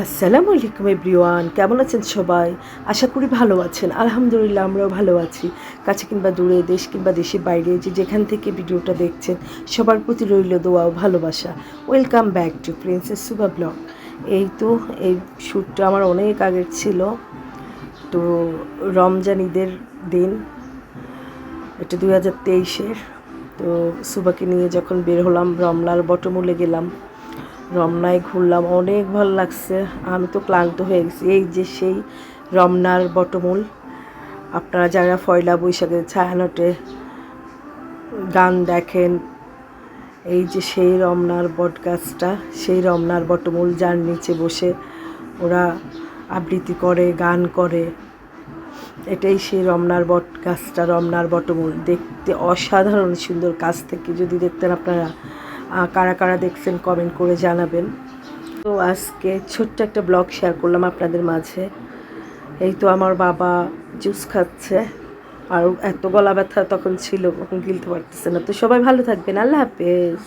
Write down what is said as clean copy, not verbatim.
আসসালামু আলাইকুম এভরিওয়ান, কেমন আছেন সবাই? আশা করি ভালো আছেন। আলহামদুলিল্লাহ আমরাও ভালো আছি। কাছে কিংবা দূরে, দেশ কিংবা দেশের বাইরে যে যেখান থেকে ভিডিওটা দেখছেন সবার প্রতি রইল দোয়া ও ভালোবাসা। Welcome back to princess Suba blog. এই শ্যুটটা আমার অনেক আগের ছিল। তো রমজান ঈদের দিন, এটা 2023-এর। তো সুবাকে নিয়ে যখন বের হলাম রমনার বটমূলে গেলাম, রমনায় ঘুরলাম, অনেক ভালো লাগছে। আমি তো ক্লান্ত হয়ে গেছি। এই যে সেই রমনার বটমূল, আপনারা যারা পয়লা বৈশাখের ছায়ানটে গান দেখেন, এই যে সেই রমনার বটগাছটা, সেই রমনার বটমূল, যার নিচে বসে ওরা আবৃত্তি করে, গান করে, এটাই সেই রমনার বটগাছটা, রমনার বটমূল। দেখতে অসাধারণ সুন্দর। কাছ থেকে যদি দেখতেন আপনারা, কারা কারা দেখছেন কমেন্ট করে জানাবেন। তো আজকে ছোট্ট একটা ব্লগ শেয়ার করলাম আপনাদের মাঝে। এই তো আমার বাবা জুস খাচ্ছে, আর এত গলা ব্যথা তখন ছিল, গিলতে পারতেছে না। তো সবাই ভালো থাকবেন, আল্লাহ হাফেজ।